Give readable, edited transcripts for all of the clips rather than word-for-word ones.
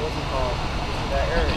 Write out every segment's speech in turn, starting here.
What's it called? That area.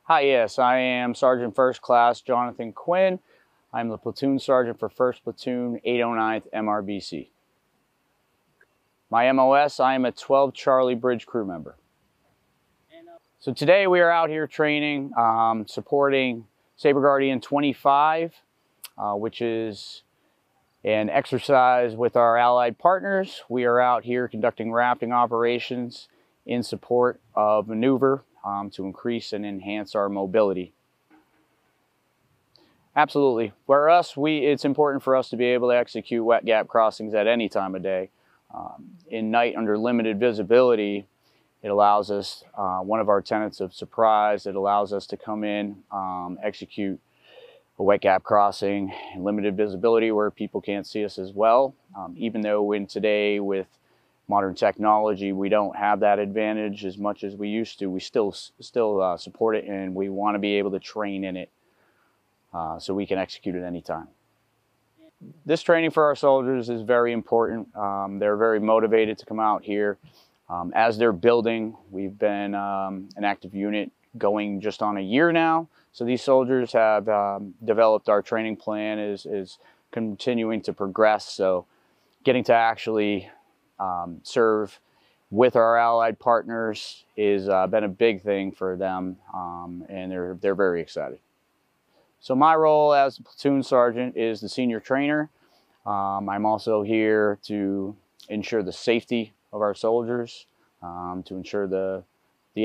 Hi, yes, I am Sergeant First Class Jonathan Quinn. I'm the Platoon Sergeant for 1st Platoon 809th MRBC. My MOS, I am a 12 Charlie Bridge crew member. So today we are out here training, supporting Saber Guardian 25, which is an exercise with our allied partners. We are out here conducting rafting operations in support of maneuver to increase and enhance our mobility. Absolutely. For us, it's important for us to be able to execute wet gap crossings at any time of day. In night under limited visibility, it allows us, one of our tenets of surprise, it allows us to come in, execute a wet gap crossing in limited visibility where people can't see us as well. Even though today with modern technology, we don't have that advantage as much as we used to, we still support it, and we want to be able to train in it so we can execute at any time. This training for our soldiers is very important. They're very motivated to come out here. As they're building, we've been an active unit going just on a year now. So these soldiers have developed our training plan is continuing to progress. So getting to actually serve with our allied partners is been a big thing for them, and they're very excited. So my role as a platoon sergeant is the senior trainer. I'm also here to ensure the safety of our soldiers, to ensure the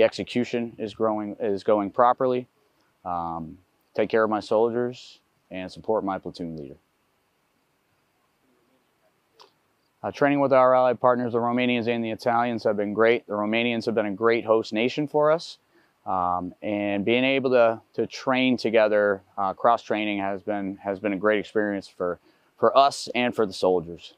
execution is going properly, take care of my soldiers, and support my platoon leader. Training with our allied partners, the Romanians and the Italians, have been great. The Romanians have been a great host nation for us. And being able to train together, cross-training has been a great experience for us and for the soldiers.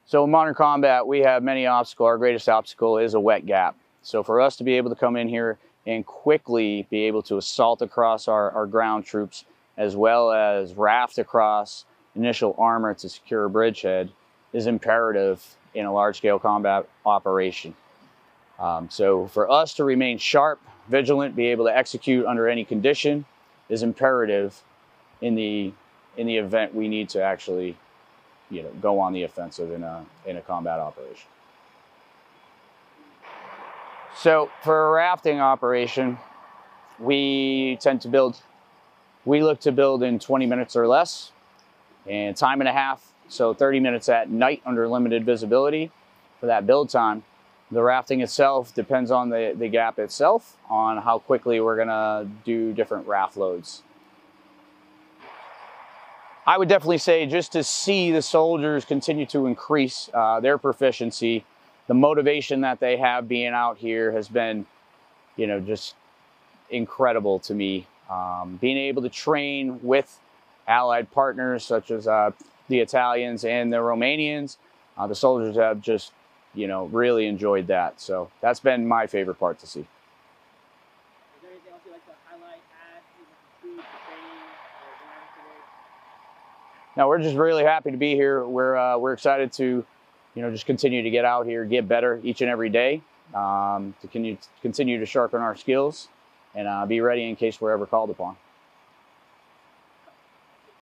So in modern combat, we have many obstacles. Our greatest obstacle is a wet gap. So for us to be able to come in here and quickly be able to assault across our ground troops, as well as raft across initial armor to secure a bridgehead, is imperative in a large-scale combat operation. So for us to remain sharp, vigilant, be able to execute under any condition is imperative in the event we need to actually, go on the offensive in a combat operation. So for a rafting operation, we look to build in 20 minutes or less, and time and a half, so 30 minutes at night under limited visibility for that build time. The rafting itself depends on the gap itself, on how quickly we're gonna do different raft loads. I would definitely say, just to see the soldiers continue to increase their proficiency, the motivation that they have being out here has been, just incredible to me. Being able to train with allied partners such as the Italians and the Romanians, the soldiers have just, really enjoyed that. So that's been my favorite part to see. Is there anything else you'd like to highlight, add, food, training, or today? No, we're just really happy to be here. We're excited to, just continue to get out here, get better each and every day, to continue to sharpen our skills, and be ready in case we're ever called upon.